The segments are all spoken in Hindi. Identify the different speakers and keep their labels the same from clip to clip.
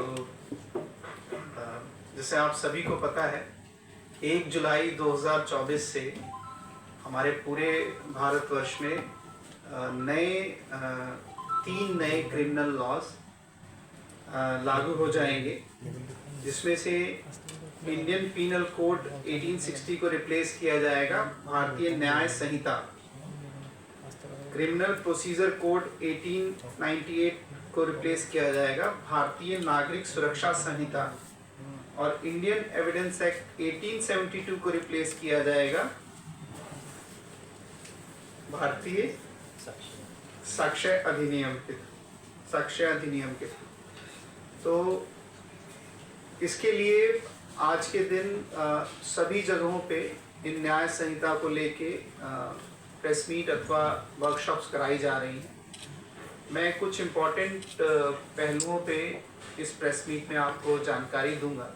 Speaker 1: तो जैसे आप सभी को पता है 1 जुलाई 2024 से हमारे पूरे भारतवर्ष में नए 3 नए क्रिमिनल लॉज लागू हो जाएंगे, जिसमें से इंडियन पीनल कोड 1860 को रिप्लेस किया जाएगा भारतीय न्याय संहिता, क्रिमिनल प्रोसीजर कोड 1898 को रिप्लेस किया जाएगा भारतीय नागरिक सुरक्षा संहिता, और इंडियन एविडेंस एक्ट 1872 को रिप्लेस किया जाएगा भारतीय साक्ष्य अधिनियम के। तो इसके लिए आज के दिन सभी जगहों पे इन न्याय संहिता को लेके प्रेस मीट अथवा वर्कशॉप्स कराई जा रही हैं। मैं कुछ इम्पोर्टेंट पहलुओं पे इस प्रेस मीट में आपको जानकारी दूंगा।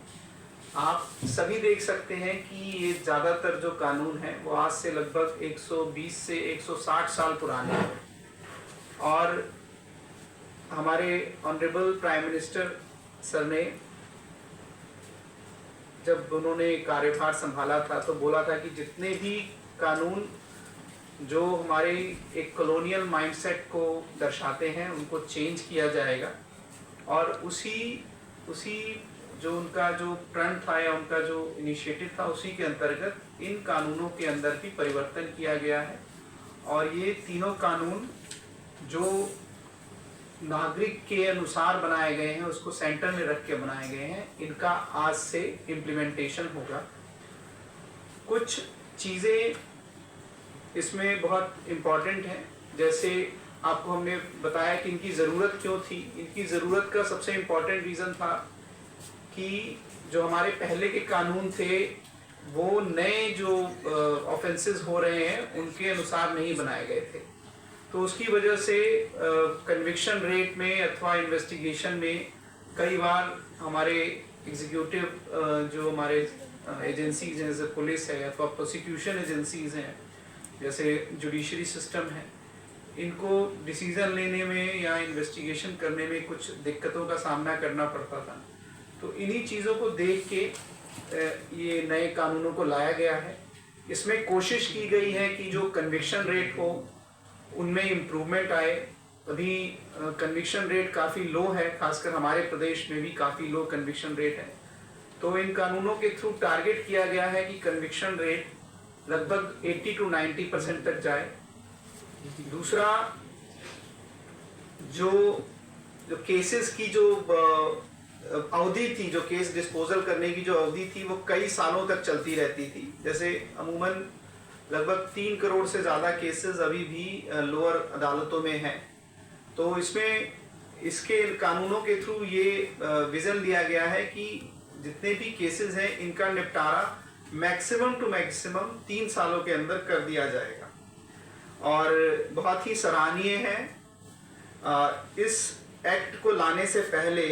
Speaker 1: आप सभी देख सकते हैं कि ये ज़्यादातर जो कानून है वो आज से लगभग 120 से 160 साल पुराने हैं, और हमारे ऑनरेबल प्राइम मिनिस्टर सर ने जब उन्होंने कार्यभार संभाला था तो बोला था कि जितने भी कानून जो हमारे एक कॉलोनियल माइंडसेट को दर्शाते हैं उनको चेंज किया जाएगा, और उसी जो उनका जो प्रण था या उनका जो इनिशिएटिव था उसी के अंतर्गत इन कानूनों के अंदर भी परिवर्तन किया गया है। और ये तीनों कानून जो नागरिक के अनुसार बनाए गए हैं, उसको सेंटर में रख के बनाए गए हैं, इनका आज से इम्प्लीमेंटेशन होगा। कुछ चीज़ें इसमें बहुत इम्पॉर्टेंट है, जैसे आपको हमने बताया कि इनकी ज़रूरत क्यों थी। इनकी ज़रूरत का सबसे इम्पॉर्टेंट रीज़न था कि जो हमारे पहले के कानून थे वो नए जो ऑफेंसेस हो रहे हैं उनके अनुसार नहीं बनाए गए थे, तो उसकी वजह से कन्विक्शन रेट में अथवा इन्वेस्टिगेशन में कई बार हमारे एग्जीक्यूटिव जो हमारे एजेंसीज हैं, जैसे पुलिस है अथवा प्रोसिक्यूशन एजेंसीज हैं, जैसे जुडिशरी सिस्टम है, इनको डिसीजन लेने में या इन्वेस्टिगेशन करने में कुछ दिक्कतों का सामना करना पड़ता था। तो इन्हीं चीज़ों को देख के ये नए कानूनों को लाया गया है। इसमें कोशिश की गई है कि जो कन्विक्शन रेट हो उनमें इम्प्रूवमेंट आए। अभी कन्विक्शन रेट काफ़ी लो है, खासकर हमारे प्रदेश में भी काफ़ी लो कन्विक्शन रेट है। तो इन कानूनों के थ्रू टारगेट किया गया है कि कन्विक्शन रेट लगभग 80 to 90% तक जाए। दूसरा, जो केसेस की जो अवधि थी, जो केस डिस्पोजल करने की जो अवधि थी वो कई सालों तक चलती रहती थी। जैसे अमूमन लगभग 3 करोड़ से ज़्यादा केसेस अभी भी लोअर अदालतों में हैं। तो इसमें इसके कानूनों के थ्रू ये विज़न लिया गया है कि जितने भी केसेस हैं इनका निपटारा मैक्सिमम टू मैक्सिमम 3 सालों के अंदर कर दिया जाएगा, और बहुत ही सराहनीय है। इस एक्ट को लाने से पहले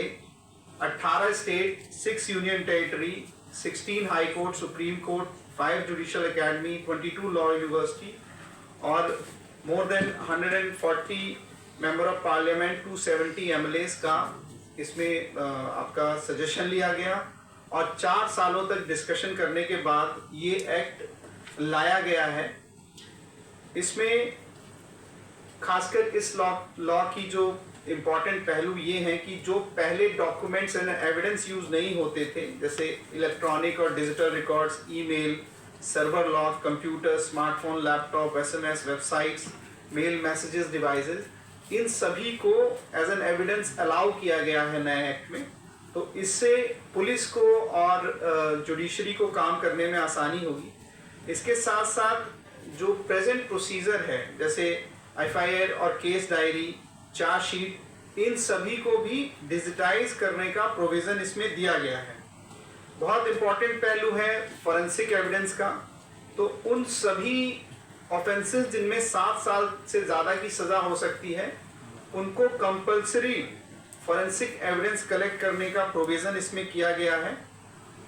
Speaker 1: 18 state, 6 union territory, 16 high court, supreme court, 5 judicial academy, 22 law university और more than 140 member of parliament, 270 MLAs का इसमें आपका सजेशन लिया गया, और 4 सालों तक डिस्कशन करने के बाद ये एक्ट लाया गया है। इसमें खासकर इस लॉ की जो इम्पॉर्टेंट पहलू ये हैं कि जो पहले डॉक्यूमेंट्स एंड एविडेंस यूज नहीं होते थे, जैसे इलेक्ट्रॉनिक और digital records, email, server log, computer, smartphone, laptop, SMS, websites, mail messages, devices, इन सभी को एज एन एविडेंस अलाउ किया गया है नए एक्ट में। तो इससे पुलिस को और जुडिशरी को काम करने में आसानी होगी। इसके साथ साथ जो प्रेजेंट प्रोसीजर है, जैसे एफआईआर और केस डायरी, चार्जशीट, इन सभी को भी डिजिटाइज करने का प्रोविजन इसमें दिया गया है। बहुत इंपॉर्टेंट पहलू है फॉरेंसिक एविडेंस का। तो उन सभी ऑफेंसेस जिनमें 7 साल से ज़्यादा की सज़ा हो सकती है, उनको कंपल्सरी फॉरेंसिक एविडेंस कलेक्ट करने का प्रोविजन इसमें किया गया है।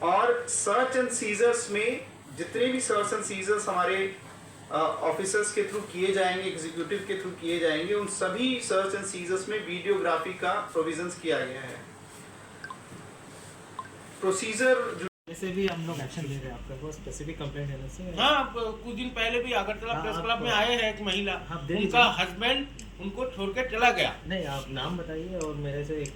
Speaker 1: और सर्च एंड सीजर्स में जितने भी सर्च एंड सीजर्स हमारे ऑफिसर्स के थ्रू किए जाएंगे, एग्जीक्यूटिव के थ्रू किए जाएंगे, उन सभी सर्च एंड सीजर्स में वीडियोग्राफी का प्रोविजंस किया गया है। प्रोसीजर
Speaker 2: वैसे भी हम लोग एक्शन ले रहे हैं, आपका कोई स्पेसिफिक कंप्लेंट है वैसे?
Speaker 3: हाँ, कुछ दिन पहले भी अगरतला प्रेस क्लब में आए हैं एक महिला,
Speaker 2: आप दे
Speaker 3: उनका
Speaker 2: दीजिए।
Speaker 3: हस्बैंड उनको छोड़ के चला गया।
Speaker 2: नहीं, आप नाम बताइए और मेरे से एक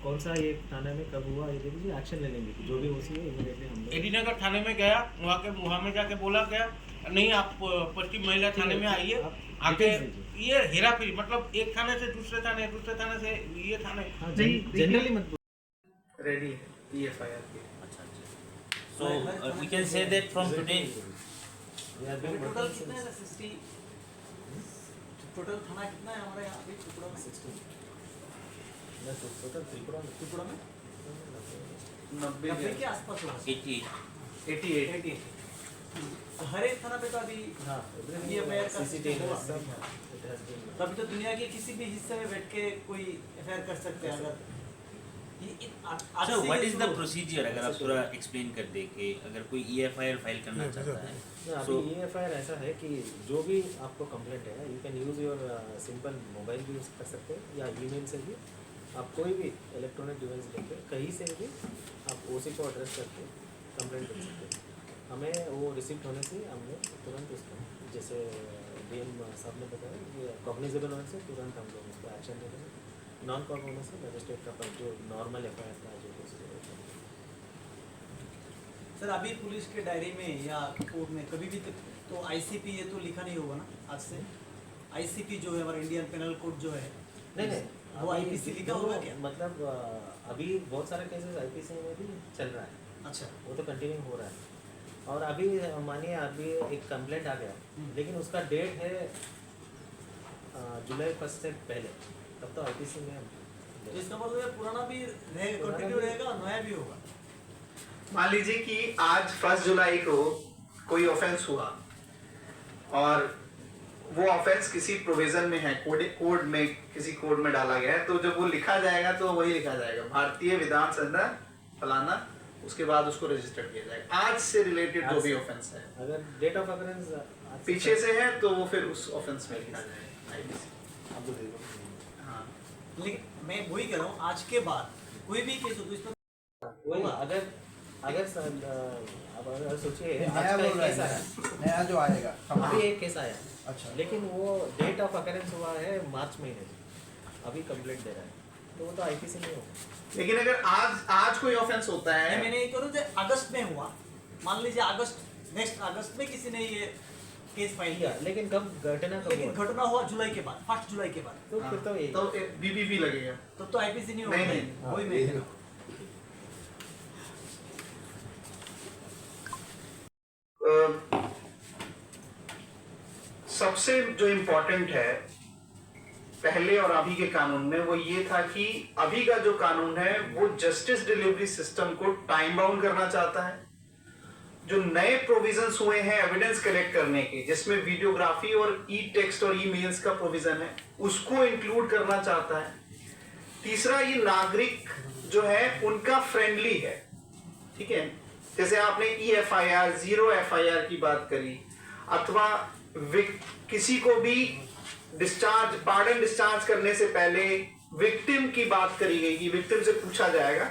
Speaker 2: कौन सा ये थाने में कब हुआ ये दे दीजिए, एक्शन ले लेंगे जो भी हो सी है इमीडिएटली हम लोग।
Speaker 3: एडी नगर थाने में गया, वहाँ में जाके बोला गया नहीं आप पश्चिम महिला थाने में आइए,
Speaker 2: आप
Speaker 3: आके
Speaker 2: डिटेल्स दीजिए।
Speaker 3: ये हेरा फेरी मतलब एक थाने से दूसरे थाने, दूसरे थाने से ये थाने।
Speaker 2: हाँ, जनरली मत
Speaker 1: रेडी है EFIR के।
Speaker 4: So we can say that from today.
Speaker 5: Total कितना है? 60 टोटल थाना कितना है हमारे यहाँ अभी त्रिपुरा में? 16 टोटल त्रिपुरा में 90 के आसपास होगा।
Speaker 1: 88
Speaker 5: तो हर एक थाना पे तो अभी ये FIR का सिस्टम हुआ। तो अभी तो दुनिया के किसी भी हिस्से में बैठ के कोई FIR कर सकते हैं अगर
Speaker 4: So what is the procedure? अगर आप थोड़ा एक्सप्लेन कर दे कि अगर कोई EFIR फाइल करना चाहता है,
Speaker 2: अभी EFIR ऐसा है कि जो भी आपको कंप्लेंट है you can use your simple mobile भी यूज़ कर सकते हैं या ईमेल से भी आप कोई भी इलेक्ट्रॉनिक डिवाइस लेके कहीं से भी आप OC को एड्रेस करके कंप्लेंट कर सकते हैं। हमें वो रिसिप्ट होने से हमने तुरंत उसको जैसे DM साहब ने बताया कि कॉग्निजेबल होने से तुरंत हम लोग उस पर एक्शन ले लेंगे। नॉन कॉग होने से मजिस्ट्रेट का पर जो नॉर्मल FIR का जो प्रोसीजर होता है।
Speaker 5: सर अभी पुलिस के डायरी में या कोर्ट में कभी भी तो ICP ये तो लिखा नहीं होगा ना आज से? ICP जो है हमारा इंडियन पेनल कोड जो है
Speaker 2: नहीं
Speaker 5: वो IPC लिखा होगा क्या?
Speaker 2: मतलब अभी बहुत सारे केसेस IPC में भी चल रहा है।
Speaker 5: अच्छा,
Speaker 2: वो तो कंटिन्यू हो रहा है और अभी मानिए अभी एक कंप्लेंट आ गया लेकिन उसका डेट है जुलाई 1 से पहले, तब तो IPC में
Speaker 5: तो इसका मतलब है पुराना भी रहेगा, कंटिन्यू रहेगा और नया भी होगा।
Speaker 1: मान लीजिए कि आज 1 जुलाई को कोई ऑफेंस हुआ और वो ऑफेंस किसी प्रोविजन में है, कोड में किसी कोड में डाला गया है, तो जब वो लिखा जाएगा तो वही लिखा जाएगा भारतीय विधान संहिता फलाना, उसके बाद उसको रजिस्टर किया जाएगा। आज से रिलेटेड जो भी ऑफेंस है
Speaker 2: अगर डेट ऑफ अकरेंस
Speaker 1: पीछे से है तो वो फिर उस ऑफेंस में लिखा जाएगा IPC। हाँ,
Speaker 5: लेकिन मैं वही कह रहा हूँ आज के बाद कोई भी केस हो तो इस पर
Speaker 2: वही अगर अगर अब अगर सोचिए आज
Speaker 6: नया
Speaker 2: का एक
Speaker 6: बोल रहा
Speaker 2: केस आया,
Speaker 6: है नया जो आएगा
Speaker 2: अभी एक केस आया
Speaker 6: अच्छा
Speaker 2: लेकिन वो डेट ऑफ अकरेंस हुआ है मार्च महीने में, अभी कंप्लेंट दे रहा है तो वो तो IPC नहीं होगा।
Speaker 1: लेकिन अगर आज कोई ऑफेंस होता है,
Speaker 5: मैंने ये करूँ अगस्त में हुआ, मान लीजिए अगस्त नेक्स्ट अगस्त में किसी ने ये केस फाइल किया,
Speaker 2: लेकिन कब घटना कब
Speaker 5: लेकिन
Speaker 2: हुआ?
Speaker 5: घटना हुआ जुलाई के बाद, 1 जुलाई के बाद,
Speaker 2: तो फिर तो यही
Speaker 1: तो BBB लगेगा।
Speaker 5: तब तो IPC नहीं होगा।
Speaker 1: नहीं,
Speaker 5: वही मैं कह रहा हूँ।
Speaker 1: सबसे जो इम्पोर्टेंट है पहले और अभी के कानून में वो ये था कि अभी का जो कानून है वो जस्टिस डिलीवरी सिस्टम को टाइम बाउंड करना चाहता है। जो नए प्रोविजंस हुए हैं एविडेंस कलेक्ट करने के, जिसमें वीडियोग्राफी और टेक्स्ट और ईमेल्स का प्रोविजन है, उसको इंक्लूड करना चाहता है। तीसरा, ये नागरिक जो है उनका फ्रेंडली है, ठीक है। जैसे आपने EFIR 0 FIR की बात करी, अथवा किसी को भी पार्डन डिस्चार्ज करने से पहले विक्टिम की बात करी गई कि विक्टिम से पूछा जाएगा,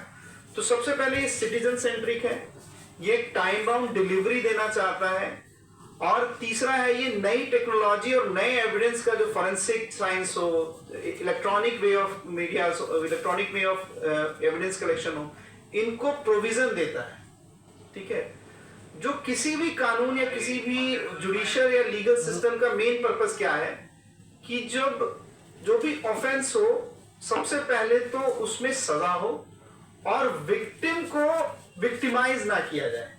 Speaker 1: तो सबसे पहले ये सिटीजन सेंट्रिक है, ये टाइम बाउंड डिलीवरी देना चाहता है। और तीसरा है ये नई टेक्नोलॉजी और नए एविडेंस का जो फॉरेंसिक साइंस हो, electronic way of media, electronic way of evidence collection हो, इनको प्रोविजन देता है, ठीक है। जो किसी भी कानून या किसी भी जुडिशियल या लीगल सिस्टम का मेन पर्पस क्या है कि जब जो भी ऑफेंस हो सबसे पहले तो उसमें सजा हो और विक्टिम को विक्टिमाइज ना किया जाए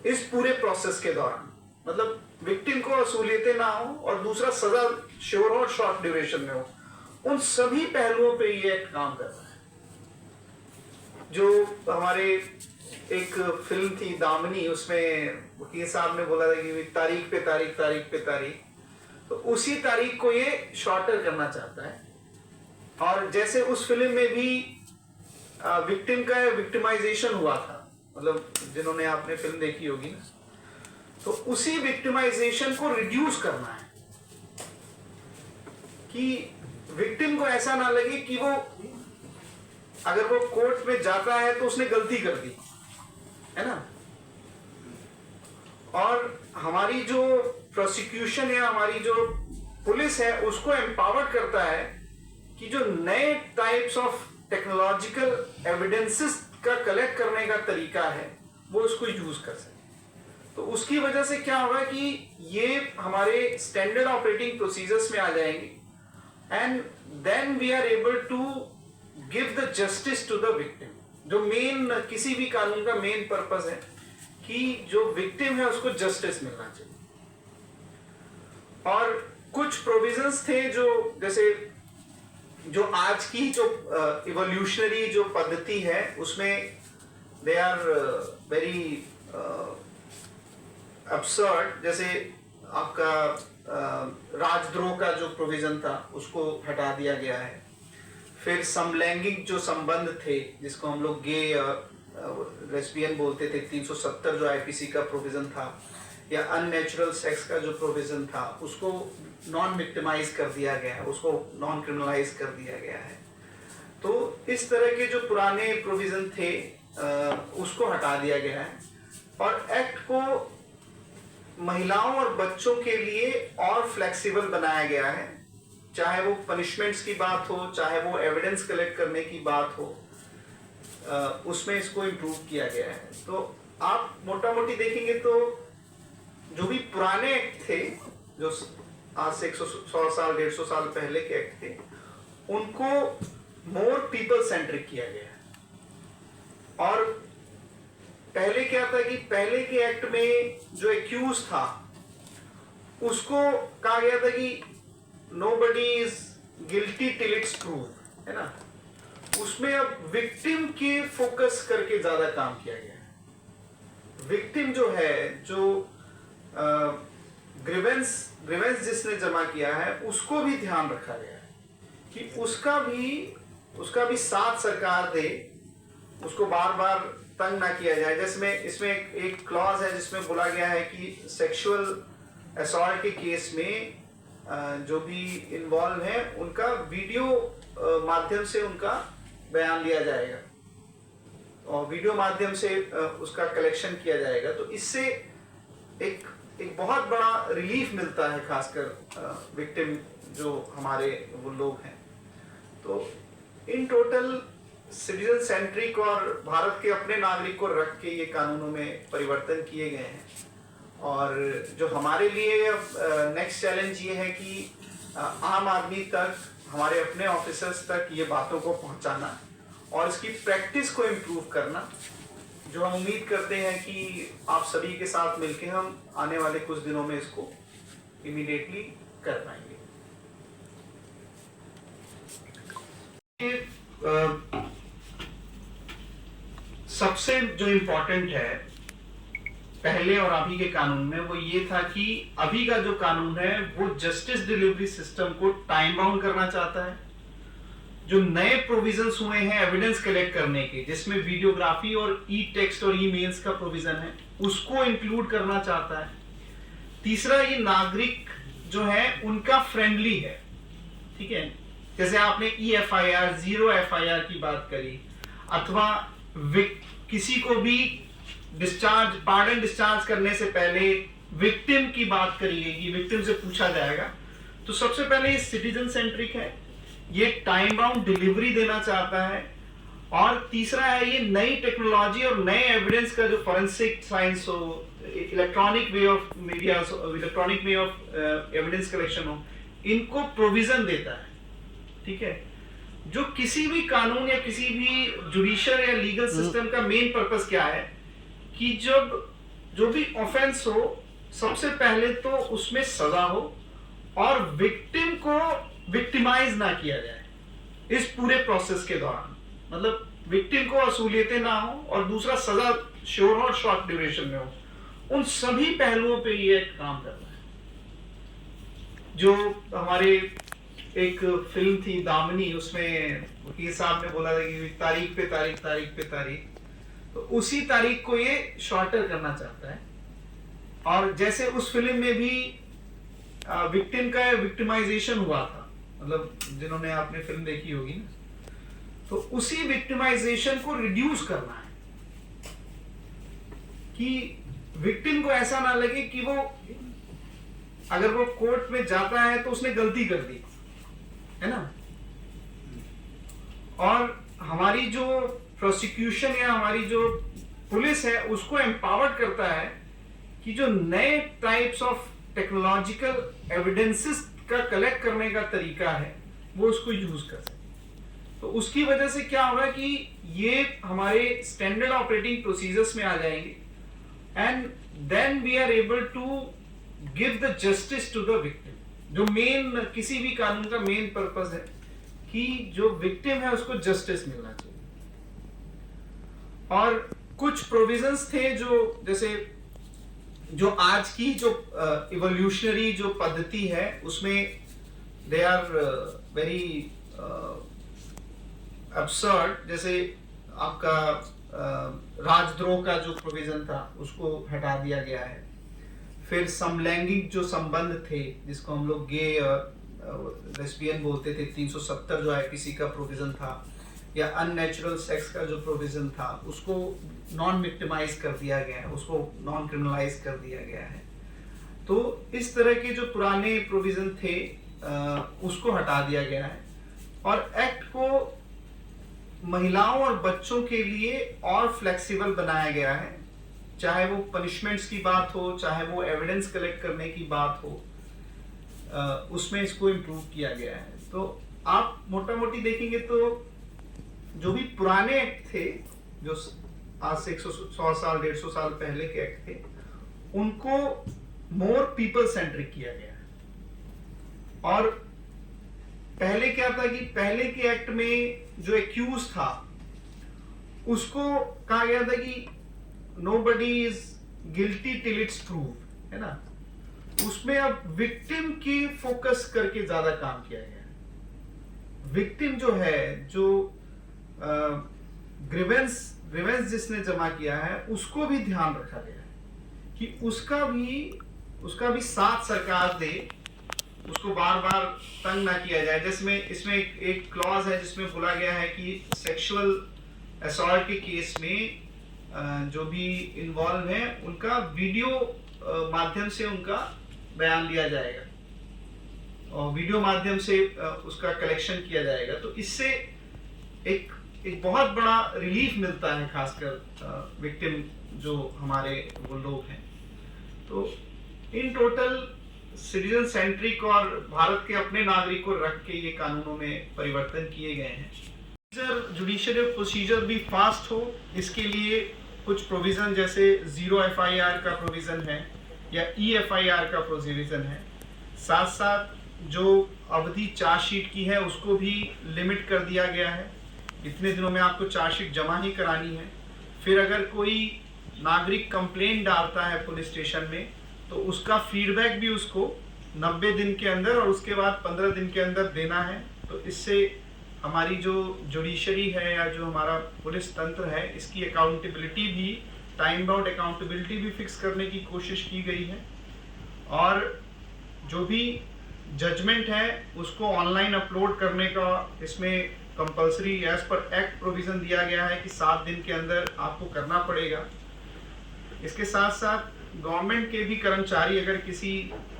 Speaker 1: इस पूरे प्रोसेस के दौरान, मतलब विक्टिम को असुलियतें ना हो और दूसरा सजा श्योर हो और शॉर्ट ड्यूरेशन में हो। उन सभी पहलुओं पे ये एक्ट काम कर रहा है। जो हमारे एक फिल्म थी दामिनी, उसमें वकील साहब ने बोला था कि तारीख पे तारीख, तारीख पे तारीख, तो उसी तारीख को ये शॉर्टर करना चाहता है। और जैसे उस फिल्म में भी विक्टिम का विक्टिमाइजेशन हुआ था, मतलब जिन्होंने आपने फिल्म देखी होगी ना, तो उसी विक्टिमाइजेशन को रिड्यूस करना है कि विक्टिम को ऐसा ना लगे कि वो अगर वो कोर्ट में जाता है तो उसने गलती कर दी, है ना। और हमारी जो प्रोसिक्यूशन है, हमारी जो पुलिस है, उसको एम्पावर करता है कि जो नए टाइप्स ऑफ टेक्नोलॉजिकल एविडेंसेस का कलेक्ट करने का तरीका है वो उसको यूज कर सके। तो उसकी वजह से क्या होगा कि ये हमारे स्टैंडर्ड ऑपरेटिंग प्रोसीजर्स में आ जाएंगे, and then we are able to give the justice to the victim. जो मेन किसी भी कानून का मेन पर्पस है कि जो विक्टिम है उसको जस्टिस मिलना चाहिए। और कुछ प्रोविजंस थे जो, जैसे जो आज की जो इवोल्यूशनरी जो पद्धति है उसमें दे आर वेरी absurd। जैसे आपका राजद्रोह का जो प्रोविजन था उसको हटा दिया गया है। फिर समलैंगिक जो संबंध थे, जिसको हम लोग गे लेस्बियन बोलते थे, 370 जो आईपीसी का प्रोविजन था, या अननेचुरल सेक्स का जो प्रोविजन था उसको नॉन विक्टिमाइज कर दिया गया है, उसको नॉन क्रिमिनलाइज कर दिया गया है। तो इस तरह के जो पुराने प्रोविजन थे उसको हटा दिया गया है, और एक्ट को महिलाओं और बच्चों के लिए और फ्लेक्सिबल बनाया गया है। चाहे वो पनिशमेंट्स की बात हो, चाहे वो एविडेंस कलेक्ट करने की बात हो, उसमें इसको इम्प्रूव किया गया है। तो आप मोटा मोटी देखेंगे तो जो भी पुराने एक्ट थे, जो आज से 100 साल 150 साल पहले के एक्ट थे, उनको मोर पीपल सेंट्रिक किया गया है। और पहले क्या था कि पहले के एक्ट में जो एक्यूज था उसको कहा गया था कि nobody is guilty till it's prove, है ना। उसमें अब विक्टिम के फोकस करके ज्यादा काम किया गया है। विक्टिम जो है, जो ग्रीवेंस जिसने जमा किया है, उसको भी ध्यान रखा गया है कि उसका भी साथ सरकार दे, उसको बार बार तंग ना किया जाए। जैसे इसमें एक क्लॉज है जिसमें बोला गया है कि सेक्सुअल असॉल्ट के केस में जो भी इन्वॉल्व है उनका वीडियो माध्यम से उनका बयान लिया जाएगा और वीडियो माध्यम से उसका कलेक्शन किया जाएगा। तो इससे एक बहुत बड़ा रिलीफ मिलता है, खासकर विक्टिम जो हमारे वो लोग हैं। तो इन टोटल सिटीजन सेंट्रिक और भारत के अपने नागरिक को रख के ये कानूनों में परिवर्तन किए गए हैं। और जो हमारे लिए नेक्स्ट चैलेंज ये है कि आम आदमी तक, हमारे अपने ऑफिसर्स तक ये बातों को पहुंचाना और इसकी प्रैक्टिस को इम्प्रूव करना, जो हम उम्मीद करते हैं कि आप सभी के साथ मिलके हम आने वाले कुछ दिनों में इसको इमीडिएटली कर पाएंगे। सबसे जो इम्पोर्टेंट है पहले और अभी के कानून में वो ये था कि अभी का जो कानून है वो जस्टिस डिलीवरी सिस्टम को टाइम बाउंड करना चाहता है। जो नए प्रोविजंस हुए हैं एविडेंस कलेक्ट करने के, जिसमें वीडियोग्राफी और ई टेक्स्ट और ईमेल्स का प्रोविजन है, उसको इंक्लूड करना चाहता है। तीसरा, ये नागरिक जो है उनका फ्रेंडली है, ठीक है। जैसे आपने EFIR 0 FIR की बात करी, अथवा किसी को भी पार्डन डिस्चार्ज करने से पहले विक्टिम की बात करी गई, विक्टिम से पूछा जाएगा। तो सबसे पहले ये सिटीजन सेंट्रिक है, ये टाइम बाउंड डिलीवरी देना चाहता है। और तीसरा है ये नई टेक्नोलॉजी और नए एविडेंस का जो फॉरेंसिक साइंस हो, electronic way of media, electronic way of evidence collection हो, इनको प्रोविजन देता है, ठीक है। जो किसी भी कानून या किसी भी जुडिशियल या लीगल सिस्टम का मेन पर्पस क्या है कि जब जो भी ऑफेंस हो, सबसे पहले तो उसमें सजा हो और विक्टिम को विक्टिमाइज ना किया जाए इस पूरे प्रोसेस के दौरान। मतलब विक्टिम को असुलियतें ना हो और दूसरा सजा श्योर और शॉर्ट ड्यूरेशन में हो। उन सभी पहलुओं पे ये काम कर रहा है। जो हमारे एक फिल्म थी दामिनी, उसमें वकील साहब ने बोला था कि तारीख पे तारीख, तारीख पे तारीख, तो उसी तारीख को ये शॉर्टर करना चाहता है। और जैसे उस फिल्म में भी विक्टिम का विक्टिमाइजेशन हुआ था, मतलब जिन्होंने आपने फिल्म देखी होगी ना, तो उसी विक्टिमाइजेशन को रिड्यूस करना है। कि विक्टिम को ऐसा ना लगे कि वो अगर वो कोर्ट में जाता है तो उसने गलती कर दी, है ना। और हमारी जो प्रोसिक्यूशन या हमारी जो पुलिस है उसको एम्पावर्ड करता है कि जो नए टाइप्स ऑफ टेक्नोलॉजिकल एविडेंसेस का कलेक्ट करने का तरीका है वो उसको यूज कर सके। तो उसकी वजह से क्या होगा कि ये हमारे स्टैंडर्ड ऑपरेटिंग प्रोसीजर्स में आ जाएंगे and then we are able to give the justice to the victim. जो मेन किसी भी कानून का मेन पर्पस है कि जो विक्टिम है उसको जस्टिस मिलना चाहिए। और कुछ प्रोविजंस थे जो जैसे जो आज की जो इवोल्यूशनरी जो पद्धति है उसमें दे आर वेरी अब्सर्ड। जैसे आपका राजद्रोह का जो प्रोविजन था उसको हटा दिया गया है। फिर समलैंगिक जो संबंध थे जिसको हम लोग गे और लेस्बियन बोलते थे, 370 जो आईपीसी का प्रोविजन था, या अननेचुरल सेक्स का जो प्रोविजन था उसको नॉन विक्टिमाइज कर दिया गया है, उसको नॉन क्रिमिनलाइज कर दिया गया है। तो इस तरह के जो पुराने प्रोविजन थे उसको हटा दिया गया है और एक्ट को महिलाओं और बच्चों के लिए और फ्लेक्सिबल बनाया गया है। चाहे वो पनिशमेंट्स की बात हो, चाहे वो एविडेंस कलेक्ट करने की बात हो, उसमें इसको इम्प्रूव किया गया है। तो आप मोटा मोटी देखेंगे तो जो भी पुराने एक्ट थे जो आज से 100 साल 150 साल पहले के एक्ट थे उनको मोर पीपल सेंट्रिक किया गया है। और पहले क्या था कि पहले के एक्ट में जो एक्यूज था उसको कहा गया था कि nobody is guilty till it's prove, है ना। उसमें अब विक्टिम की फोकस करके ज्यादा काम किया गया है। विक्टिम जो है, जो ग्रीवेंस जिसने जमा किया है उसको भी ध्यान रखा गया है कि उसका भी साथ सरकार दे, उसको बार बार तंग ना किया जाए। जिसमें इसमें एक क्लॉज है जिसमें बोला गया है कि सेक्सुअल असॉल्ट के केस में जो भी इन्वॉल्व है उनका वीडियो माध्यम से उनका बयान लिया जाएगा और वीडियो माध्यम से उसका कलेक्शन किया जाएगा। तो इससे एक बहुत बड़ा रिलीफ मिलता है, खासकर विक्टिम जो हमारे वो लोग हैं। तो इन टोटल सिटीजन सेंट्रिक और भारत के अपने नागरिक को रख के ये कानूनों में परिवर्तन किए गए हैं। जुडिशियल प्रोसीजर भी फास्ट हो इसके लिए कुछ प्रोविजन जैसे 0 FIR का प्रोविजन है या EFIR का प्रोविजन है। साथ साथ जो अवधि चार्जशीट की है उसको भी लिमिट कर दिया गया है, इतने दिनों में आपको चार्जशीट जमा ही करानी है। फिर अगर कोई नागरिक कंप्लेंट डालता है पुलिस स्टेशन में तो उसका फीडबैक भी उसको 90 दिन के अंदर और उसके बाद 15 दिन के अंदर देना है। तो इससे हमारी जो जुडिशरी है या जो हमारा पुलिस तंत्र है इसकी अकाउंटेबिलिटी भी, टाइम बाउंड अकाउंटेबिलिटी भी फिक्स करने की कोशिश की गई है। और जो भी जजमेंट है उसको ऑनलाइन अपलोड करने का इसमें compulsory as per act provision दिया गया है कि 7 दिन के अंदर आपको करना पड़ेगा। इसके साथ साथ गवर्नमेंट के भी कर्मचारी अगर किसी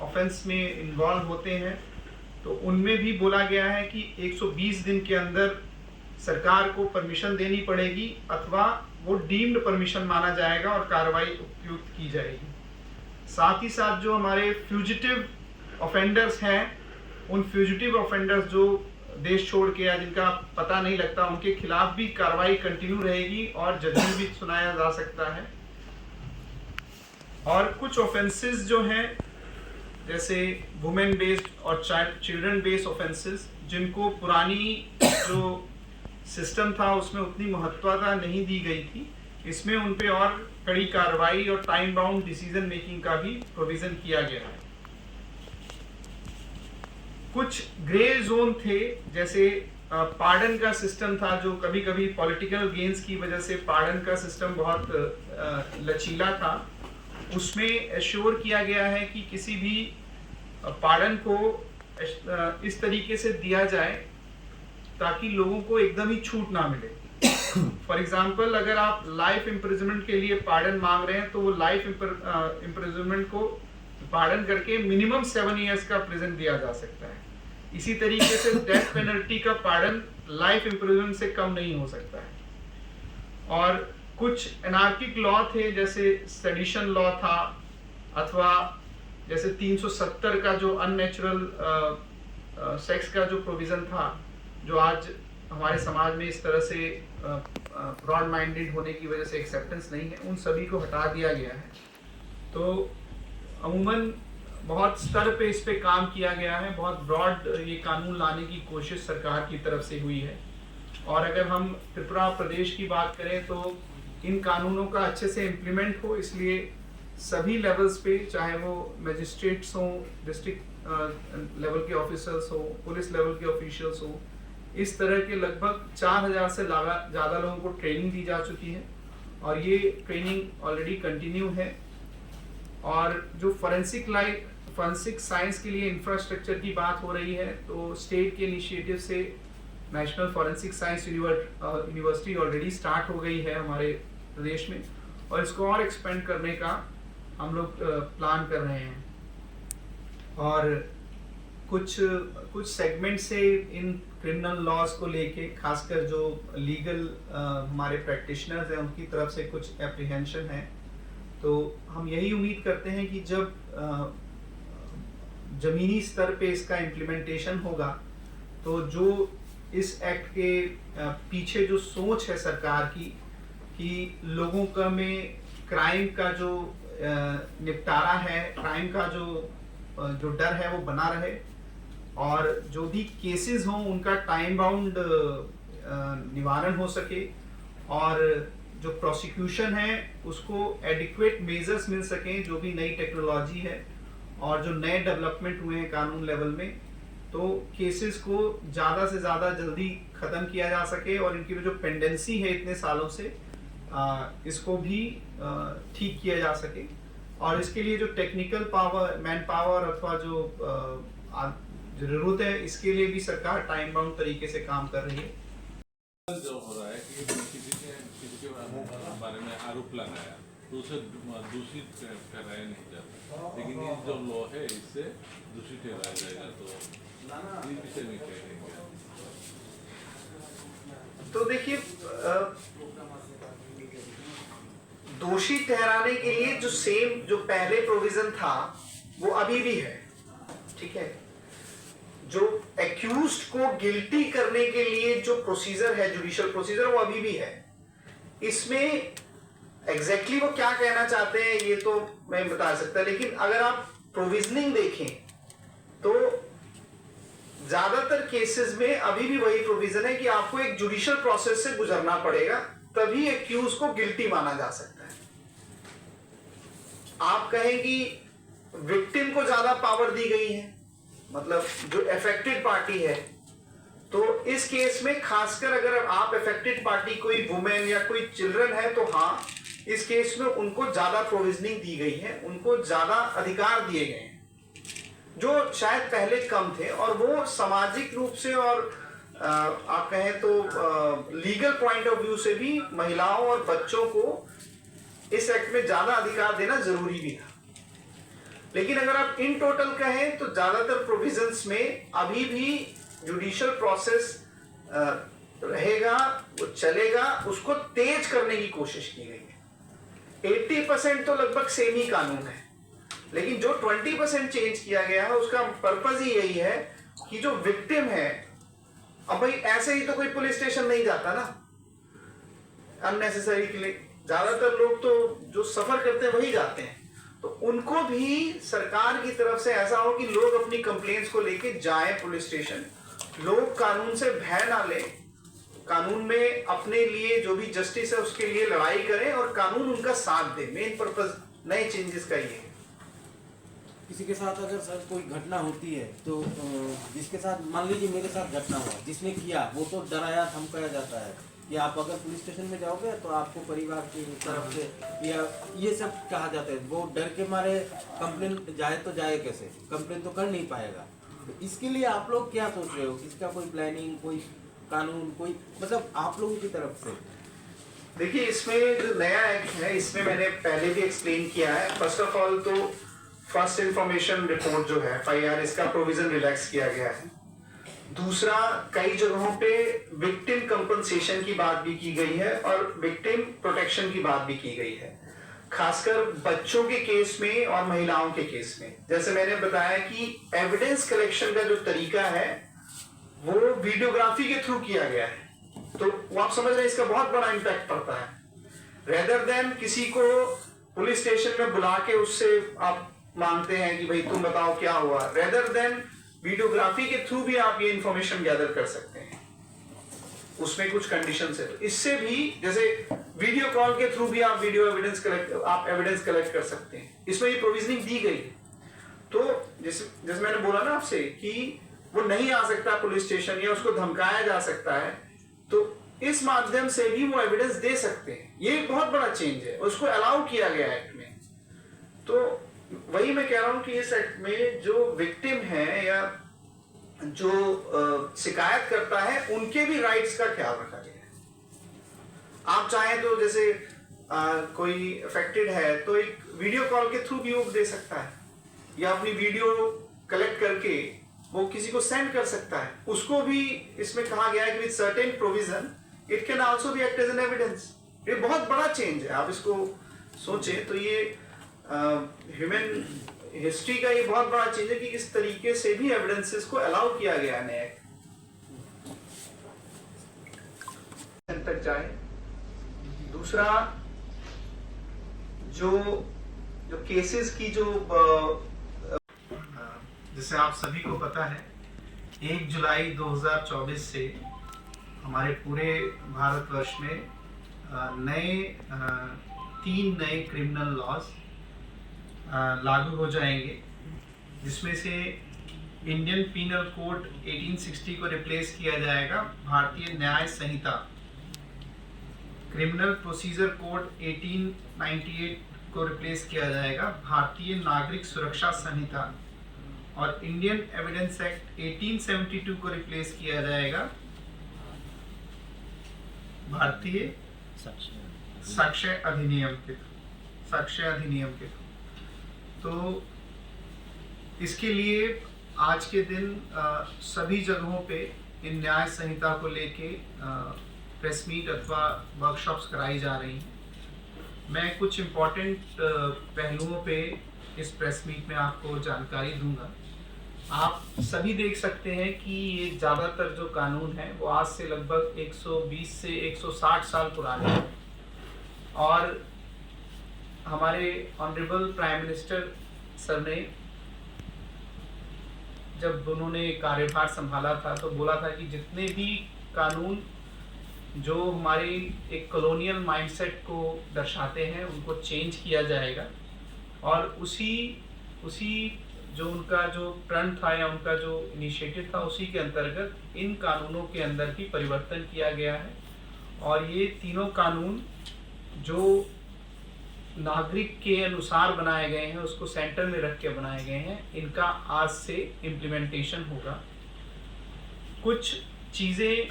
Speaker 1: ऑफेंस में इन्वॉल्व होते हैं तो उनमें भी बोला गया है कि 120 दिन के अंदर सरकार को परमिशन देनी पड़ेगी अथवा वो डीम्ड परमिशन माना जाएगा और कार्रवाई उपयुक्त की जाएगी। साथ ही साथ जो हमारे फ्यूजिटिव ऑफेंडर्स हैं, उन फ्यूजिटिव ऑफेंडर्स जो देश छोड़ के या जिनका पता नहीं लगता, उनके खिलाफ भी कार्रवाई कंटिन्यू रहेगी और जजमेंट भी सुनाया जा सकता है। और कुछ ऑफेंसेस जो हैं जैसे वुमेन बेस्ड और चिल्ड्रन बेस्ड ऑफेंसेस जिनको पुरानी जो सिस्टम था उसमें उतनी महत्वता नहीं दी गई थी, इसमें उन पे और कड़ी कार्रवाई और टाइम बाउंड डिसीजन मेकिंग का भी प्रोविजन किया गया है। कुछ ग्रे जोन थे जैसे पार्डन का सिस्टम था जो कभी कभी पॉलिटिकल गेन्स की वजह से पार्डन का सिस्टम बहुत लचीला था। उसमें एश्योर किया गया है कि किसी भी पार्डन को इस तरीके से दिया जाए ताकि लोगों को एकदम ही छूट ना मिले। फॉर एग्जाम्पल अगर आप लाइफ इम्प्रिजनमेंट के लिए पार्डन मांग रहे हैं तो वो लाइफ इम्प्रिजनमेंट को पार्डन करके मिनिमम 7 इयर्स का प्रिजन दिया जा सकता है। इसी तरीके से डेथ पेनल्टी का पार्डन लाइफ इम्प्रिजनमेंट से कम नहीं हो सकता है। और कुछ एनार्किक लॉ थे, जैसे सेडिशन लॉ था, अथवा जैसे 370 का जो अननेचुरल सेक्स का जो प्रोविजन था, जो आज हमारे समाज में इस तरह से ब्रॉड माइंडेड होने की वजह से एक्सेप्टेंस नहीं है, उन सभी को हटा दिया गया है। तो अमूमन बहुत स्तर पे इस पे काम किया गया है, बहुत ब्रॉड ये कानून लाने की कोशिश सरकार की तरफ से हुई है। और अगर हम त्रिपुरा प्रदेश की बात करें तो इन कानूनों का अच्छे से इम्प्लीमेंट हो, इसलिए सभी लेवल्स पे, चाहे वो मजिस्ट्रेट्स हों, डिस्ट्रिक्ट लेवल के ऑफिसर्स हो, पुलिस लेवल के ऑफिशियल्स हो, इस तरह के लगभग 4000 से ज़्यादा लोगों को ट्रेनिंग दी जा चुकी है और ये ट्रेनिंग ऑलरेडी कंटिन्यू है। और जो फॉरेंसिक साइंस के लिए इंफ्रास्ट्रक्चर की बात हो रही है, तो स्टेट के इनिशिएटिव से national forensic science university already start हो गई है हमारे प्रदेश में, और इसको और एक्सपेंड करने का हम लोग प्लान कर रहे हैं। और कुछ सेगमेंट से इन क्रिमिनल लॉज को लेके, खासकर जो लीगल हमारे प्रैक्टिशनर्स हैं उनकी तरफ से कुछ एप्रीहेंशन है। तो हम यही उम्मीद करते हैं कि जब जमीनी स्तर पे इसका इम्प्लीमेंटेशन होगा, तो जो इस एक्ट के पीछे जो सोच है सरकार की कि लोगों का में क्राइम का जो निपटारा है, क्राइम का जो डर है वो बना रहे, और जो भी केसेस हों उनका टाइम बाउंड निवारण हो सके, और जो प्रोसिक्यूशन है उसको एडिक्वेट मेजर्स मिल सकें, जो भी नई टेक्नोलॉजी है और जो नए डेवलपमेंट हुए हैं कानून लेवल में, तो केसेस को ज़्यादा से ज़्यादा जल्दी ख़त्म किया जा सके और इनकी जो पेंडेंसी है इतने सालों से इसको भी ठीक किया जा सके। और इसके लिए जो टेक्निकल पावर, मैन पावर अथवा जो ज़रूरत है, इसके लिए भी सरकार टाइम बाउंड तरीके से काम कर रही है।
Speaker 6: जो हो रहा है कि किसी के बारे में आरोप लगाया तो उसे दूषित ठहराया नहीं जाता, लेकिन ये जो लॉ है इससे दूषित ठहराया जाएगा। तो इस विषय में क्या कहेंगे?
Speaker 1: तो देखिए, दोषी ठहराने के लिए जो पहले प्रोविजन था वो अभी भी है, ठीक है। जो एक्यूज्ड को गिल्टी करने के लिए जो प्रोसीजर है, जुडिशियल प्रोसीजर, वो अभी भी है। इसमें एग्जैक्टली वो क्या कहना चाहते हैं ये तो मैं बता सकता, लेकिन अगर आप प्रोविजनिंग देखें तो ज्यादातर केसेस में अभी भी वही प्रोविजन है कि आपको एक जुडिशियल प्रोसेस से गुजरना पड़ेगा, तभी एक्यूज को गिल्टी माना जा सकता है। आप कहें कि विक्टिम को ज्यादा पावर दी गई है, मतलब जो अफेक्टेड पार्टी है, तो इस केस में खासकर अगर आप अफेक्टेड पार्टी कोई वुमेन या कोई चिल्ड्रन है, तो हाँ, इस केस में उनको ज्यादा प्रोविजनिंग दी गई है, उनको ज्यादा अधिकार दिए गए हैं जो शायद पहले कम थे। और वो सामाजिक रूप से और आप कहें तो लीगल पॉइंट ऑफ व्यू से भी महिलाओं और बच्चों को इस एक्ट में ज्यादा अधिकार देना जरूरी भी था। लेकिन अगर आप इन टोटल कहें तो ज्यादातर प्रोविजंस में अभी भी जुडिशियल प्रोसेस रहेगा, वो चलेगा, उसको तेज करने की कोशिश की गई है। 80% तो लगभग सेम ही कानून है, लेकिन जो 20% चेंज किया गया है उसका पर्पज ही यही है कि जो विक्टिम है, अब भाई ऐसे ही तो कोई पुलिस स्टेशन नहीं जाता ना अननेसेसरी के लिए, ज्यादातर लोग तो जो सफर करते हैं वही जाते हैं। तो उनको भी सरकार की तरफ से ऐसा हो कि लोग अपनी कंप्लेंट्स को लेके जाएं पुलिस स्टेशन, लोग कानून से भय ना लें, कानून में अपने लिए जो भी जस्टिस है उसके लिए लड़ाई करें और कानून उनका साथ दे। मेन पर्पस नए चेंजेस का ये है।
Speaker 7: किसी के साथ अगर सर कोई घटना होती है तो जिसके साथ, मान लीजिए मेरे साथ घटना हुआ, जिसने किया वो तो डराया धमकाया जाता है कि आप अगर पुलिस स्टेशन में जाओगे तो आपको परिवार की तरफ से या ये सब कहा जाता है। वो डर के मारे कंप्लेन जाए तो जाए कैसे, कंप्लेन तो कर नहीं पाएगा। तो इसके लिए आप लोग क्या सोच रहे हो? इसका कोई प्लानिंग, कोई कानून कोई मतलब आप लोगों की तरफ से?
Speaker 1: देखिए, इसमें जो नया एक्ट है इसमें मैंने पहले भी एक्सप्लेन किया है। फर्स्ट ऑफ ऑल तो फर्स्ट इंफॉर्मेशन रिपोर्ट जो है FIR, इसका प्रोविजन रिलैक्स किया गया है। दूसरा, कई जगहों पे विक्टिम कंपनसेशन की बात भी की गई है और विक्टिम प्रोटेक्शन की बात भी की गई है, खासकर बच्चों के केस में और महिलाओं के केस में। जैसे मैंने बताया कि एविडेंस कलेक्शन का जो तरीका है वो वीडियोग्राफी के थ्रू किया गया है, तो वो आप समझ रहे हैं इसका बहुत बड़ा इंपैक्ट पड़ता है। रेदर देन किसी को पुलिस स्टेशन में बुला के उससे आप मांगते हैं कि भाई तुम बताओ क्या हुआ, रेदर देन वीडियोग्राफी के थ्रू भी आप ये इंफॉर्मेशन गैदर कर सकते हैं। उसमें कुछ कंडीशंस है, तो इससे भी जैसे वीडियो कॉल के थ्रू भी आप एविडेंस कलेक्ट कर सकते हैं। इसमें ये प्रोविजनिंग दी गई है। तो जैसे मैंने बोला ना आपसे कि वो नहीं आ सकता पुलिस स्टेशन या उसको धमकाया जा सकता है, तो इस माध्यम से भी वो एविडेंस दे सकते हैं। ये एक बहुत बड़ा चेंज है, उसको अलाउ किया गया एक्ट में। तो वही मैं कह रहा हूं कि इस एक्ट में जो विक्टिम है या जो शिकायत करता है उनके भी राइट्स का ख्याल रखा गया है। आप चाहें तो जैसे कोई अफेक्टेड है तो एक वीडियो कॉल के थ्रू भी वो दे सकता है, या अपनी वीडियो कलेक्ट करके वो किसी को सेंड कर सकता है। उसको भी इसमें कहा गया है कि with certain provision it can also be act as an evidence. ये बहुत बड़ा चेंज है, आप इसको सोचें तो ये ह्यूमन हिस्ट्री का ये बहुत बड़ा चेंज है कि इस तरीके से भी एविडेंसेस को अलाउ किया गया है नए तक जाए। दूसरा, जो केसेस की जो जैसे आप सभी को पता है 1 जुलाई 2024 से हमारे पूरे भारतवर्ष में नए 3 नए क्रिमिनल लॉज लागू हो जाएंगे, जिसमें से इंडियन पीनल कोड 1860 को रिप्लेस किया जाएगा भारतीय न्याय संहिता, क्रिमिनल प्रोसीजर कोड 1898 को रिप्लेस किया जाएगा भारतीय नागरिक सुरक्षा संहिता, और इंडियन एविडेंस एक्ट 1872 को रिप्लेस किया जाएगा भारतीय साक्ष्य अधिनियम के थ्रू। तो इसके लिए आज के दिन सभी जगहों पे इन न्याय संहिता को लेके प्रेस मीट अथवा वर्कशॉप्स कराई जा रही हैं। मैं कुछ इम्पोर्टेंट पहलुओं पे इस प्रेस मीट में आपको जानकारी दूंगा। आप सभी देख सकते हैं कि ये ज़्यादातर जो कानून है वो आज से लगभग 120 से 160 साल पुराने हैं, और हमारे ऑनरेबल प्राइम मिनिस्टर सर ने जब उन्होंने कार्यभार संभाला था तो बोला था कि जितने भी कानून जो हमारी एक कॉलोनियल माइंडसेट को दर्शाते हैं उनको चेंज किया जाएगा, और उसी जो उनका जो प्रण था या उनका जो इनिशिएटिव था उसी के अंतर्गत इन कानूनों के अंदर भी परिवर्तन किया गया है। और ये तीनों कानून जो नागरिक के अनुसार बनाए गए हैं, उसको सेंटर में रख के बनाए गए हैं, इनका आज से इम्प्लीमेंटेशन होगा। कुछ चीज़ें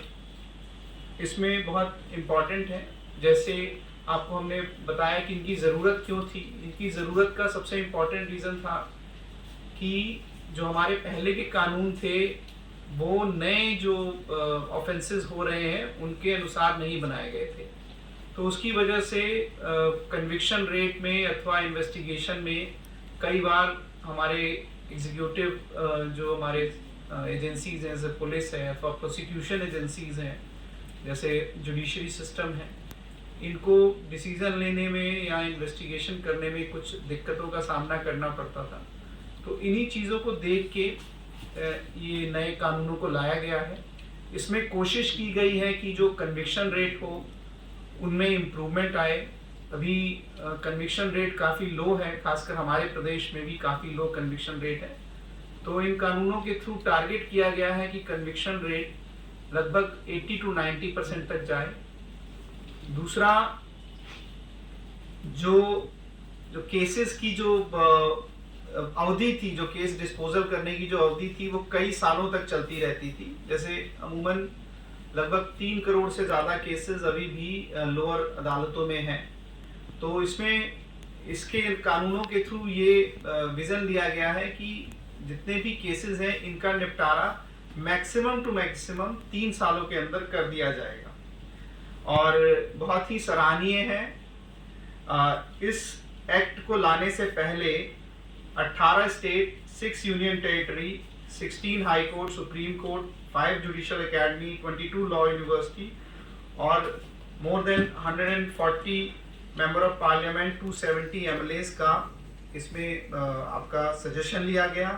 Speaker 1: इसमें बहुत इम्पॉर्टेंट हैं, जैसे आपको हमने बताया कि इनकी ज़रूरत क्यों थी। इनकी ज़रूरत का सबसे इम्पॉर्टेंट रीज़न था कि जो हमारे पहले के कानून थे वो नए जो ऑफेंसेस हो रहे हैं उनके अनुसार नहीं बनाए गए थे, तो उसकी वजह से कन्विक्शन रेट में अथवा इन्वेस्टिगेशन में कई बार हमारे एग्जीक्यूटिव जो हमारे एजेंसीज हैं जैसे पुलिस है अथवा प्रोसिक्यूशन एजेंसीज हैं जैसे जुडिशरी सिस्टम है, इनको डिसीजन लेने में या इन्वेस्टिगेशन करने में कुछ दिक्कतों का सामना करना पड़ता था। तो इन्हीं चीज़ों को देख के ये नए कानूनों को लाया गया है। इसमें कोशिश की गई है कि जो कन्विक्शन रेट हो उनमें इम्प्रूवमेंट आए। अभी कन्विक्शन रेट काफ़ी लो है, खासकर हमारे प्रदेश में भी काफ़ी लो कन्विक्शन रेट है। तो इन कानूनों के थ्रू टारगेट किया गया है कि कन्विक्शन रेट लगभग 80 to 90% तक जाए। दूसरा, जो केसेस की जो अवधि थी, जो केस डिस्पोजल करने की जो अवधि थी वो कई सालों तक चलती रहती थी। जैसे अमूमन लगभग 3 करोड़ से ज़्यादा केसेस अभी भी लोअर अदालतों में हैं। तो इसमें इसके कानूनों के थ्रू ये विज़न लिया गया है कि जितने भी केसेस हैं इनका निपटारा मैक्सिमम टू मैक्सिमम 3 सालों के अंदर कर दिया जाएगा और बहुत ही सराहनीय है। इस एक्ट को लाने से पहले 18 state, 6 union territory, 16 high court, supreme court, 5 judicial academy, 22 law university और more than 140 member of parliament, 270 MLAs का इसमें आपका सजेशन लिया गया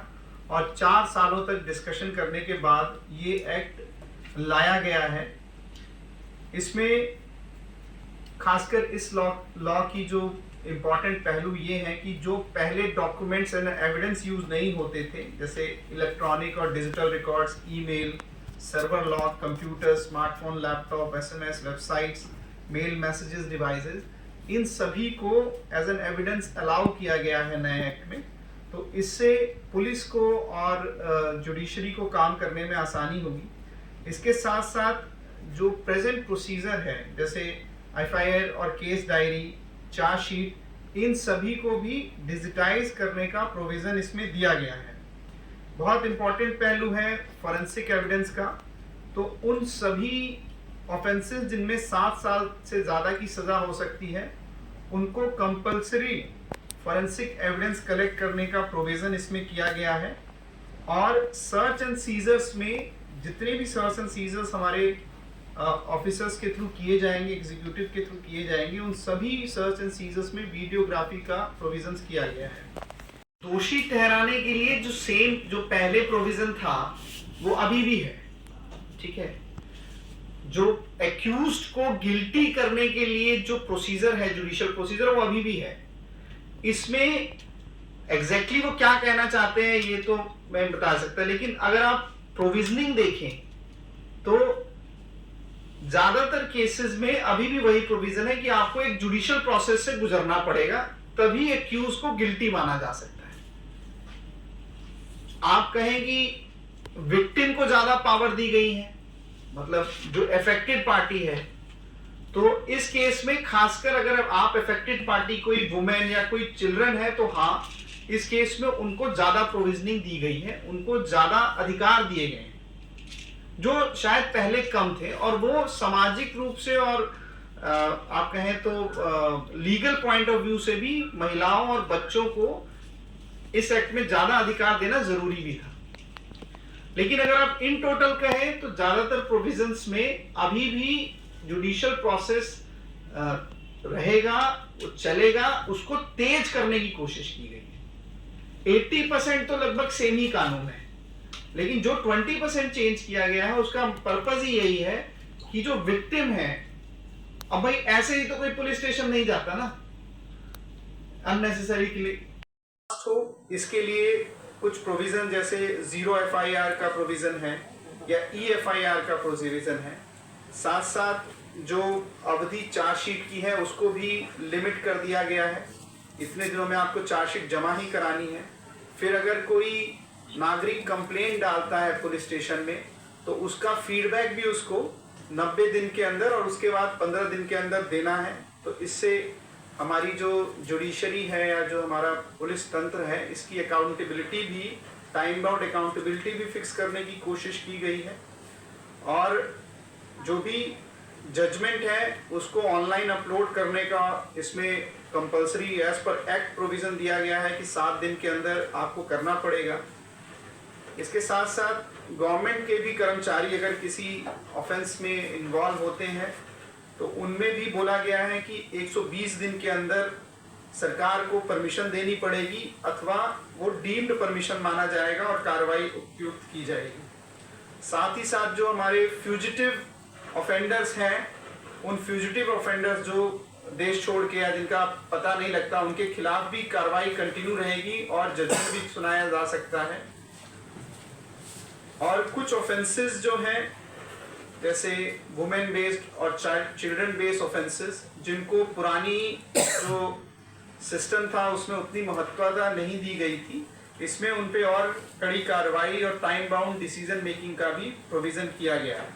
Speaker 1: और 4 सालों तक डिस्कशन करने के बाद ये एक्ट लाया गया है। इसमें खासकर इस लॉ की जो इम्पॉर्टेंट पहलू ये है कि जो पहले डॉक्यूमेंट्स एंड एविडेंस यूज नहीं होते थे, जैसे इलेक्ट्रॉनिक और digital records, email, server log, computer, smartphone, laptop, SMS, websites, mail messages, devices, इन सभी को एज एन एविडेंस अलाउ किया गया है नए एक्ट में। तो इससे पुलिस को और जुडिशरी को काम करने में आसानी होगी। इसके साथ साथ जो प्रेजेंट प्रोसीजर है, जैसे एफआईआर और केस डायरी, चार्जशीट, इन सभी को भी डिजिटाइज करने का प्रोविजन इसमें दिया गया है। बहुत इंपॉर्टेंट पहलू है फॉरेंसिक एविडेंस का। तो उन सभी ऑफेंसेस जिनमें 7 साल से ज़्यादा की सज़ा हो सकती है, उनको कंपलसरी फॉरेंसिक एविडेंस कलेक्ट करने का प्रोविजन इसमें किया गया है। और सर्च एंड सीजर्स में जितने भी सर्च एंड सीजर्स हमारे ऑफिसर्स के थ्रू किए जाएंगे, एग्जीक्यूटिव के थ्रू किए जाएंगे, उन सभी सर्च एंड सीजर्स में वीडियोग्राफी का प्रोविजन किया गया है। दोषी ठहराने के लिए जो पहले प्रोविजन था वो अभी भी है, ठीक है। जो एक्यूज्ड को गिल्टी करने के लिए जो प्रोसीजर है, जुडिशियल प्रोसीजर, वो अभी भी है। इसमें एग्जैक्टली वो क्या कहना चाहते हैं ये तो मैं बता सकता, लेकिन अगर आप प्रोविजनिंग देखें तो ज्यादातर केसेस में अभी भी वही प्रोविजन है कि आपको एक जुडिशियल प्रोसेस से गुजरना पड़ेगा, तभी एक्यूज को गिल्टी माना जा सकता है। आप कहें कि विक्टिम को ज्यादा पावर दी गई है, मतलब जो अफेक्टेड पार्टी है, तो इस केस में खासकर अगर आप अफेक्टेड पार्टी कोई वुमेन या कोई चिल्ड्रन है तो हाँ, इस केस में उनको ज्यादा प्रोविजनिंग दी गई है, उनको ज्यादा अधिकार दिए गए हैं जो शायद पहले कम थे। और वो सामाजिक रूप से और आप कहें तो लीगल पॉइंट ऑफ व्यू से भी महिलाओं और बच्चों को इस एक्ट में ज्यादा अधिकार देना जरूरी भी था। लेकिन अगर आप इन टोटल कहें तो ज्यादातर प्रोविजंस में अभी भी जुडिशियल प्रोसेस रहेगा, वो चलेगा, उसको तेज करने की कोशिश की गई है। 80% तो लगभग सेम ही कानून है, लेकिन जो 20% चेंज किया गया है उसका पर्पज ही यही है कि जो विक्टिम है, अब भाई ऐसे ही तो कोई पुलिस स्टेशन नहीं जाता ना अननेसेसरी के लिए। तो इसके लिए कुछ प्रोविजन जैसे 0 FIR का प्रोविजन है या EFIR का प्रोविजन है। साथ साथ जो अवधि चार्जशीट की है उसको भी लिमिट कर दिया गया है, इतने दिनों में आपको चार्जशीट जमा ही करानी है। फिर अगर कोई नागरिक कंप्लेंट डालता है पुलिस स्टेशन में तो उसका फीडबैक भी उसको 90 दिन के अंदर और उसके बाद 15 दिन के अंदर देना है। तो इससे हमारी जो जुडिशरी है या जो हमारा पुलिस तंत्र है, इसकी अकाउंटेबिलिटी भी, टाइम बाउंड अकाउंटेबिलिटी भी फिक्स करने की कोशिश की गई है। और जो भी जजमेंट है उसको ऑनलाइन अपलोड करने का इसमें compulsory as per act provision दिया गया है कि 7 दिन के अंदर आपको करना पड़ेगा। इसके साथ साथ गवर्नमेंट के भी कर्मचारी अगर किसी ऑफेंस में इन्वॉल्व होते हैं तो उनमें भी बोला गया है कि 120 दिन के अंदर सरकार को परमिशन देनी पड़ेगी अथवा वो डीम्ड परमिशन माना जाएगा और कार्रवाई उपयुक्त की जाएगी। साथ ही साथ जो हमारे फ्यूजिटिव ऑफेंडर्स हैं, उन फ्यूजिटिव ऑफेंडर्स जो देश छोड़ के या जिनका पता नहीं लगता, उनके खिलाफ भी कार्रवाई कंटिन्यू रहेगी और जजमेंट भी सुनाया जा सकता है। और कुछ ऑफेंसेस जो हैं जैसे वुमेन बेस्ड और चिल्ड्रन बेस्ड ऑफेंसेस, जिनको पुरानी जो सिस्टम था उसमें उतनी महत्वता नहीं दी गई थी, इसमें उन पे और कड़ी कार्रवाई और टाइम बाउंड डिसीजन मेकिंग का भी प्रोविजन किया गया है।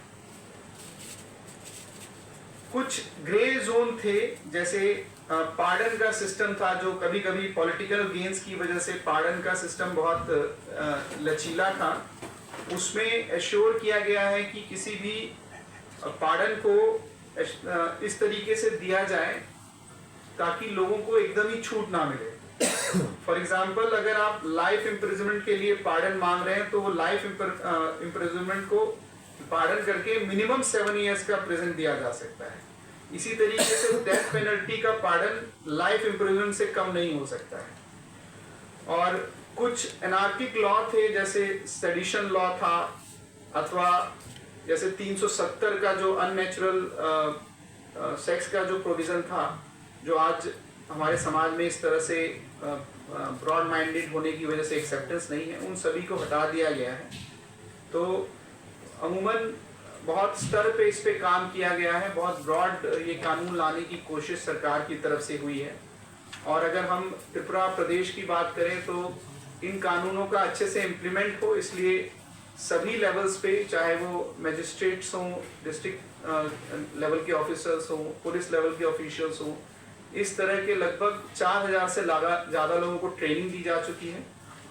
Speaker 1: कुछ ग्रे जोन थे, जैसे पार्डन का सिस्टम था जो कभी कभी पॉलिटिकल गेन्स की वजह से पार्डन का सिस्टम बहुत लचीला था। उसमें एश्योर किया गया है कि किसी भी पार्डन को इस तरीके से दिया जाए ताकि लोगों को एकदम ही छूट ना मिले। फॉर एग्जाम्पल, अगर आप लाइफ इम्प्रिजनमेंट के लिए पार्डन मांग रहे हैं तो वो लाइफ इम्प्रिजनमेंट को पार्डन करके मिनिमम 7 इयर्स का प्रिजन दिया जा सकता है। इसी तरीके से डेथ पेनल्टी का पार्डन लाइफ इम्प्रिजनमेंट से कम नहीं हो सकता है। और कुछ एनार्किक लॉ थे, जैसे सेडिशन लॉ था, अथवा जैसे 370 का जो अननेचुरल सेक्स का जो प्रोविजन था, जो आज हमारे समाज में इस तरह से ब्रॉड माइंडेड होने की वजह से एक्सेप्टेंस नहीं है, उन सभी को हटा दिया गया है। तो अमूमन बहुत स्तर पे इस पे काम किया गया है, बहुत ब्रॉड ये कानून लाने की कोशिश सरकार की तरफ से हुई है। और अगर हम त्रिपुरा प्रदेश की बात करें तो इन कानूनों का अच्छे से इम्प्लीमेंट हो, इसलिए सभी लेवल्स पे, चाहे वो मजिस्ट्रेट्स हों, डिस्ट्रिक्ट लेवल के ऑफिसर्स हों, पुलिस लेवल के ऑफिशियल्स हों, इस तरह के लगभग 4000 से ज़्यादा लोगों को ट्रेनिंग दी जा चुकी है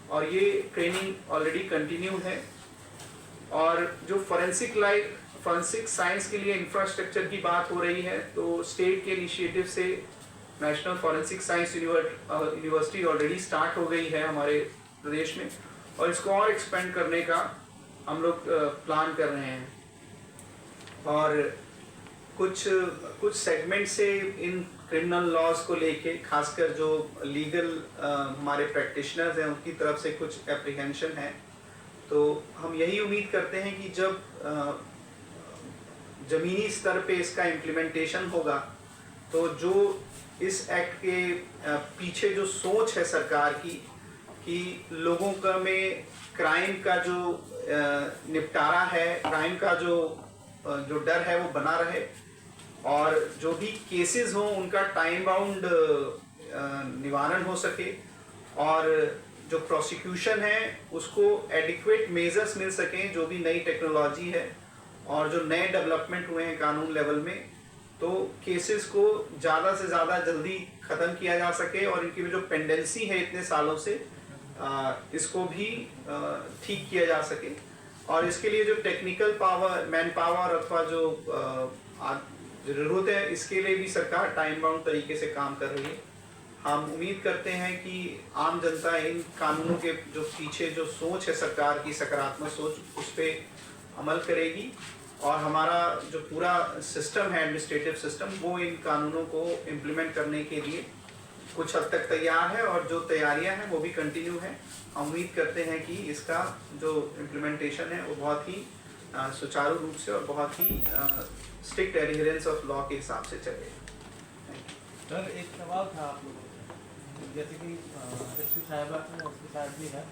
Speaker 1: और ये ट्रेनिंग ऑलरेडी कंटिन्यू है। और जो फॉरेंसिक साइंस के लिए इंफ्रास्ट्रक्चर की बात हो रही है, तो स्टेट के इनिशिएटिव से national forensic science university already start हो गई है हमारे प्रदेश में, और इसको और एक्सपेंड करने का हम लोग प्लान कर रहे हैं। और कुछ सेगमेंट से इन क्रिमिनल लॉज को लेके, खासकर जो लीगल हमारे प्रैक्टिशनर्स हैं उनकी तरफ से कुछ एप्रीहेंशन है। तो हम यही उम्मीद करते हैं कि जब ज़मीनी स्तर पे इसका इम्प्लीमेंटेशन होगा तो जो इस एक्ट के पीछे जो सोच है सरकार की कि लोगों का में क्राइम का जो निपटारा है, क्राइम का जो डर है वो बना रहे, और जो भी केसेस हों उनका टाइम बाउंड निवारण हो सके, और जो प्रोसिक्यूशन है उसको एडिक्वेट मेजर्स मिल सकें, जो भी नई टेक्नोलॉजी है और जो नए डेवलपमेंट हुए हैं कानून लेवल में, तो केसेस को ज़्यादा से ज़्यादा जल्दी ख़त्म किया जा सके और इनकी जो पेंडेंसी है इतने सालों से इसको भी ठीक किया जा सके। और इसके लिए जो टेक्निकल पावर, मैन पावर अथवा जो ज़रूरत है, इसके लिए भी सरकार टाइम बाउंड तरीके से काम कर रही है। हम उम्मीद करते हैं कि आम जनता इन कानूनों के जो पीछे जो सोच है सरकार की, सकारात्मक सोच, उस पर अमल करेगी और हमारा जो पूरा सिस्टम है, एडमिनिस्ट्रेटिव सिस्टम, वो इन कानूनों को इम्प्लीमेंट करने के लिए कुछ हद तक तैयार है और जो तैयारियां हैं वो भी कंटिन्यू है। हम उम्मीद करते हैं कि इसका जो इम्प्लीमेंटेशन है वो बहुत ही सुचारू रूप से और बहुत ही स्ट्रिक्ट एडहेरेंस ऑफ लॉ के हिसाब से चलेगा।
Speaker 5: सर, एक सवाल था आप लोगों से, जैसे कि एसपी साहिबा ने उसके साथ भी है